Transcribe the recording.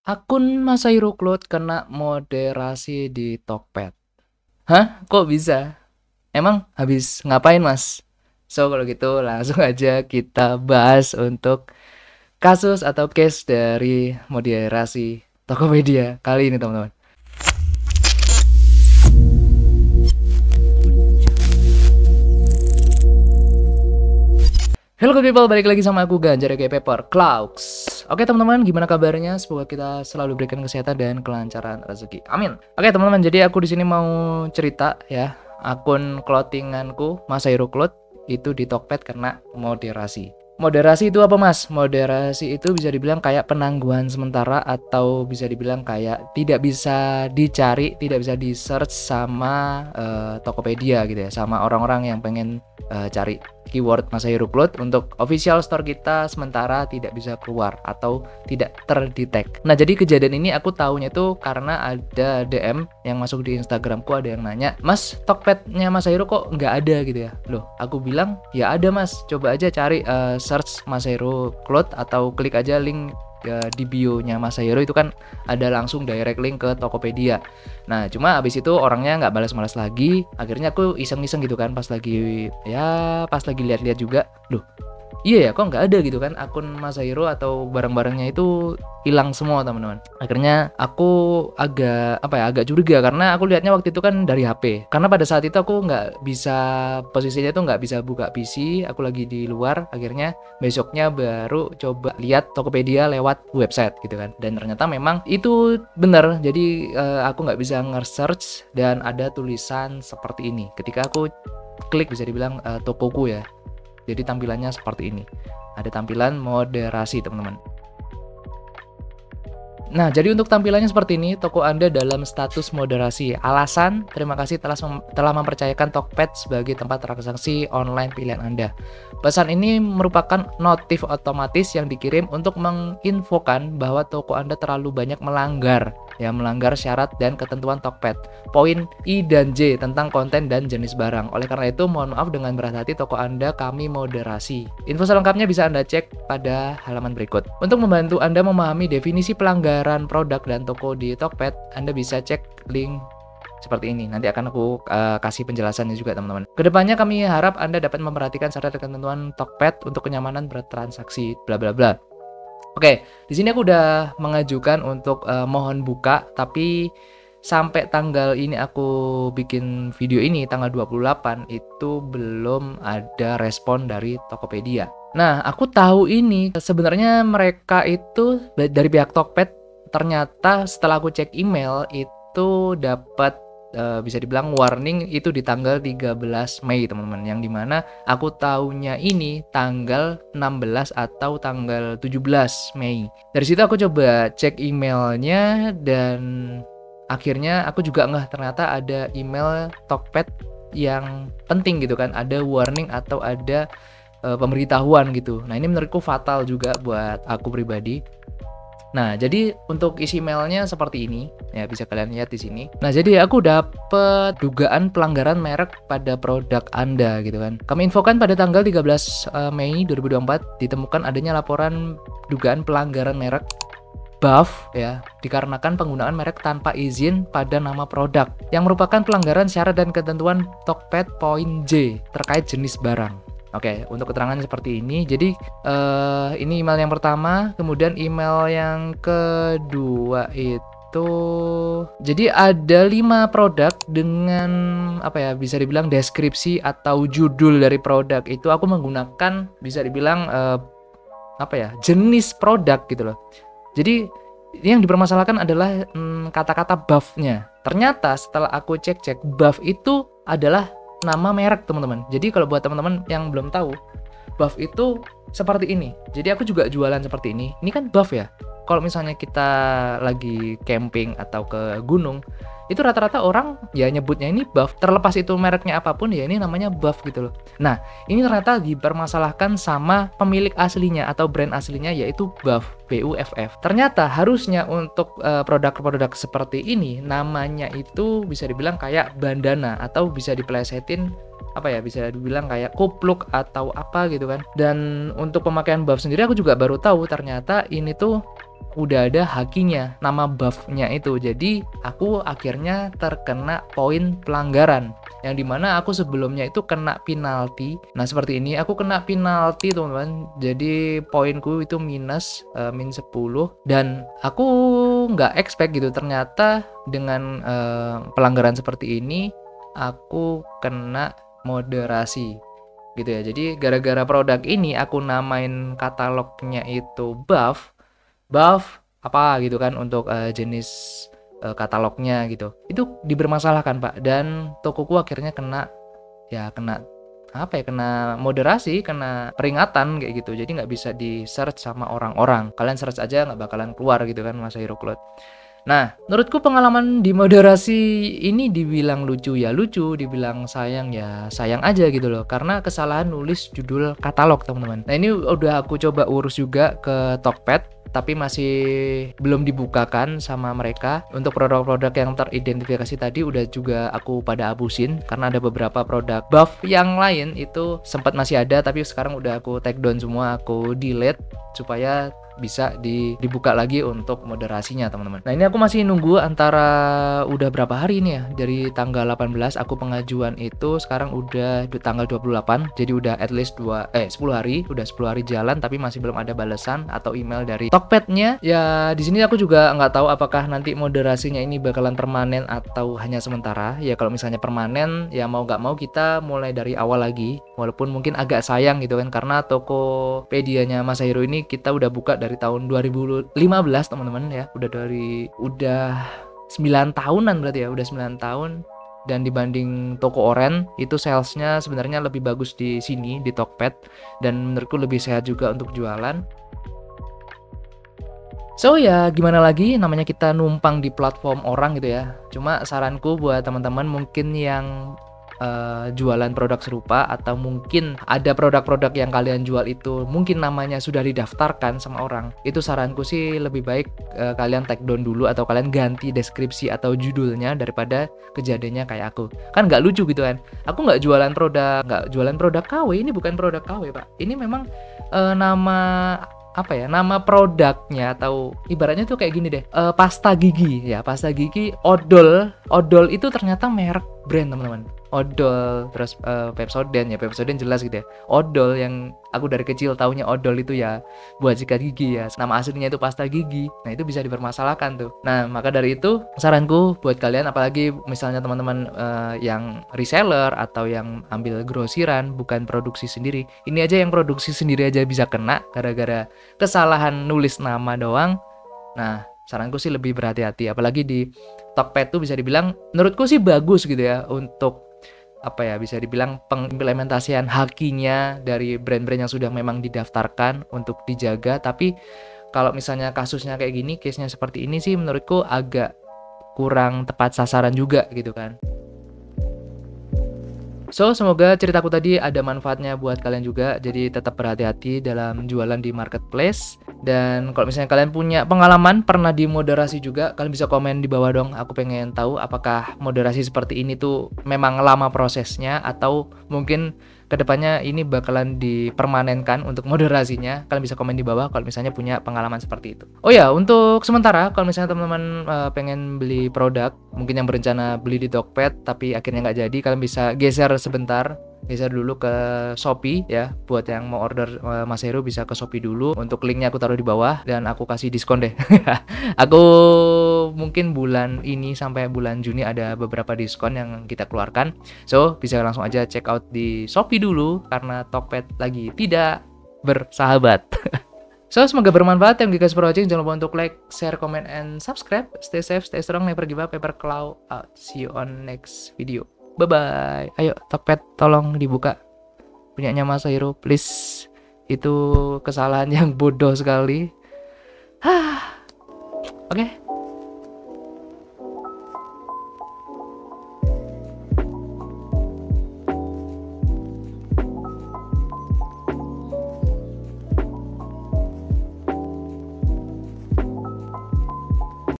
Akun Masahiro Cloud kena moderasi di Tokped. Hah? Kok bisa? Emang habis ngapain, Mas? So, kalau gitu langsung aja kita bahas untuk kasus atau case dari moderasi Tokopedia kali ini, teman-teman. Hello good people, balik lagi sama aku Ganjar kayak Paper Clouds. Oke teman-teman, gimana kabarnya? Semoga kita selalu berikan kesehatan dan kelancaran rezeki. Amin. Oke teman-teman, jadi aku di sini mau cerita ya, akun clothinganku Masahiro Cloud itu di Tokped kena moderasi. Moderasi itu apa, Mas? Moderasi itu bisa dibilang kayak penangguhan sementara atau bisa dibilang kayak tidak bisa dicari, tidak bisa di-search sama Tokopedia gitu ya, sama orang-orang yang pengen cari keyword Masahiro Cloud untuk official store kita sementara tidak bisa keluar atau tidak terdetek. Nah, jadi kejadian ini aku tahunya itu karena ada DM yang masuk di Instagramku, ada yang nanya, "Mas, Tokpednya Masahiro kok nggak ada gitu ya?" Loh, aku bilang, "Ya ada, Mas. Coba aja cari search Masahiro Cloud atau klik aja link di bio-nya Masahiro, itu kan ada langsung direct link ke Tokopedia." Nah, cuma abis itu orangnya nggak balas-balas lagi. Akhirnya aku iseng-iseng gitu kan, pas lagi lihat-lihat juga, loh, iya ya, kok nggak ada gitu kan akun Masahiro atau barang-barangnya itu hilang semua, teman-teman. Akhirnya aku agak curiga karena aku lihatnya waktu itu kan dari HP. Karena pada saat itu aku nggak bisa, posisinya tuh nggak bisa buka PC, aku lagi di luar. Akhirnya besoknya baru coba lihat Tokopedia lewat website gitu kan. Dan ternyata memang itu bener. Jadi aku nggak bisa nge-search dan ada tulisan seperti ini. Ketika aku klik, bisa dibilang tokoku ya. Jadi tampilannya seperti ini. Ada tampilan moderasi, teman-teman. Nah, jadi untuk tampilannya seperti ini, toko Anda dalam status moderasi. Alasan, terima kasih telah mempercayakan Tokped sebagai tempat transaksi online pilihan Anda. Pesan ini merupakan notif otomatis yang dikirim untuk menginfokan bahwa toko Anda terlalu banyak melanggar syarat dan ketentuan Tokped. Poin I dan J tentang konten dan jenis barang. Oleh karena itu, mohon maaf dengan berat hati toko Anda kami moderasi. Info selengkapnya bisa Anda cek pada halaman berikut. Untuk membantu Anda memahami definisi pelanggaran produk dan toko di Tokped, Anda bisa cek link seperti ini. Nanti akan aku kasih penjelasannya juga, teman-teman. Kedepannya kami harap Anda dapat memperhatikan syarat dan ketentuan Tokped untuk kenyamanan bertransaksi, bla bla bla. Oke, di sini aku udah mengajukan untuk mohon buka, tapi sampai tanggal ini aku bikin video ini tanggal 28 itu belum ada respon dari Tokopedia. Nah, aku tahu ini sebenarnya mereka itu dari pihak Tokped, ternyata setelah aku cek email itu dapat bisa dibilang warning itu di tanggal 13 Mei, teman-teman. Yang dimana aku tahunya ini tanggal 16 atau tanggal 17 Mei. Dari situ aku coba cek emailnya dan akhirnya aku juga ternyata ada email Tokped yang penting gitu kan. Ada warning atau ada pemberitahuan gitu. Nah, ini menurutku fatal juga buat aku pribadi. Nah, jadi untuk isi emailnya seperti ini, ya bisa kalian lihat di sini. Nah, jadi aku dapet dugaan pelanggaran merek pada produk Anda gitu kan. Kami infokan pada tanggal 13 Mei 2024 ditemukan adanya laporan dugaan pelanggaran merek buff ya, dikarenakan penggunaan merek tanpa izin pada nama produk yang merupakan pelanggaran syarat dan ketentuan Tokped poin J terkait jenis barang. Oke, untuk keterangannya seperti ini. Jadi ini email yang pertama, kemudian email yang kedua itu, jadi ada 5 produk dengan bisa dibilang deskripsi atau judul dari produk itu aku menggunakan bisa dibilang jenis produk gitu loh. Jadi ini yang dipermasalahkan adalah kata-kata buff-nya. Ternyata setelah aku cek-cek, buff itu adalah nama merek, teman-teman. Jadi kalau buat teman-teman yang belum tahu, buff itu seperti ini. Jadi aku juga jualan seperti ini. Ini kan buff ya. Kalau misalnya kita lagi camping atau ke gunung, itu rata-rata orang ya nyebutnya ini buff. Terlepas itu mereknya apapun, ya ini namanya buff gitu loh. Nah, ini ternyata dipermasalahkan sama pemilik aslinya atau brand aslinya, yaitu buff. BUFF. Ternyata harusnya untuk produk-produk seperti ini namanya itu bisa dibilang kayak bandana atau bisa dipelesetin apa ya, bisa dibilang kayak kupluk atau apa gitu kan. Dan untuk pemakaian buff sendiri aku juga baru tahu ternyata ini tuh udah ada hakinya, nama buffnya itu. Jadi aku akhirnya terkena poin pelanggaran, yang dimana aku sebelumnya itu kena penalti. Nah seperti ini aku kena penalti teman-teman, jadi poinku itu min 10, dan aku nggak expect gitu ternyata dengan pelanggaran seperti ini aku kena moderasi gitu ya. Jadi gara-gara produk ini aku namain katalognya itu buff apa gitu kan untuk jenis katalognya gitu. Itu dipermasalahkan Pak, dan tokoku akhirnya kena apa ya, kena moderasi, kena peringatan kayak gitu. Jadi nggak bisa di search sama orang-orang. Kalian search aja nggak bakalan keluar gitu kan Masahiro Cloud. Nah, menurutku pengalaman di moderasi ini dibilang lucu ya lucu, dibilang sayang ya sayang aja gitu loh. Karena kesalahan nulis judul katalog teman-teman. Nah ini udah aku coba urus juga ke Tokped, tapi masih belum dibukakan sama mereka. Untuk produk-produk yang teridentifikasi tadi udah juga aku pada hapusin, karena ada beberapa produk buff yang lain itu sempat masih ada, tapi sekarang udah aku take down semua, aku delete supaya bisa dibuka lagi untuk moderasinya teman-teman. Nah ini aku masih nunggu antara udah berapa hari ini ya, dari tanggal 18 aku pengajuan itu, sekarang udah tanggal 28, jadi udah at least 10 hari, udah 10 hari jalan tapi masih belum ada balasan atau email dari Tokped-nya. Ya di sini aku juga nggak tahu apakah nanti moderasinya ini bakalan permanen atau hanya sementara. Ya kalau misalnya permanen ya mau nggak mau kita mulai dari awal lagi, walaupun mungkin agak sayang gitu kan, karena Tokopedia-nya Masahiro ini kita udah buka dari tahun 2015 teman-teman ya, udah 9 tahunan berarti ya, udah 9 tahun. Dan dibanding toko oren itu salesnya sebenarnya lebih bagus di sini di Tokped, dan menurutku lebih sehat juga untuk jualan. So ya gimana lagi, namanya kita numpang di platform orang gitu ya. Cuma saranku buat teman-teman mungkin yang jualan produk serupa, atau mungkin ada produk-produk yang kalian jual itu mungkin namanya sudah didaftarkan sama orang, itu saranku sih lebih baik kalian take down dulu atau kalian ganti deskripsi atau judulnya daripada kejadiannya kayak aku. Kan nggak lucu gitu kan, aku nggak jualan produk KW, ini bukan produk KW Pak, ini memang nama apa ya, nama produknya, atau ibaratnya tuh kayak gini deh, pasta gigi ya, pasta gigi odol itu ternyata merek brand teman-teman. Odol, terus Pepsodent ya, Pepsodent jelas gitu ya. Odol yang aku dari kecil taunya odol itu ya buat sikat gigi ya, nama aslinya itu pasta gigi. Nah itu bisa dipermasalahkan tuh. Nah maka dari itu saranku buat kalian, apalagi misalnya teman-teman yang reseller atau yang ambil grosiran bukan produksi sendiri, ini aja yang produksi sendiri aja bisa kena gara-gara kesalahan nulis nama doang. Nah saranku sih lebih berhati-hati, apalagi di Tokped tuh bisa dibilang menurutku sih bagus gitu ya untuk apa ya, bisa dibilang pengimplementasian hakinya dari brand-brand yang sudah memang didaftarkan untuk dijaga. Tapi kalau misalnya kasusnya kayak gini, case-nya seperti ini sih menurutku agak kurang tepat sasaran juga gitu kan. So, semoga ceritaku tadi ada manfaatnya buat kalian juga. Jadi tetap berhati-hati dalam jualan di marketplace. Dan kalau misalnya kalian punya pengalaman pernah dimoderasi juga, kalian bisa komen di bawah dong. Aku pengen tahu apakah moderasi seperti ini tuh memang lama prosesnya, atau mungkin kedepannya ini bakalan dipermanenkan untuk moderasinya. Kalian bisa komen di bawah kalau misalnya punya pengalaman seperti itu. Oh ya, untuk sementara kalau misalnya teman-teman pengen beli produk, mungkin yang berencana beli di Tokped tapi akhirnya nggak jadi, kalian bisa geser dulu ke Shopee ya. Buat yang mau order Masahiro bisa ke Shopee dulu. Untuk linknya aku taruh di bawah dan aku kasih diskon deh. Aku mungkin bulan ini sampai bulan Juni ada beberapa diskon yang kita keluarkan. So bisa langsung aja check out di Shopee dulu karena Tokped lagi tidak bersahabat. So semoga bermanfaat. Thank you guys for watching. Jangan lupa untuk like, share, comment, and subscribe. Stay safe, stay strong, never give up, never cloud out. See you on next video. Bye-bye. Ayo Tokped tolong dibuka punyanya Masahiro please. Itu kesalahan yang bodoh sekali. Oke.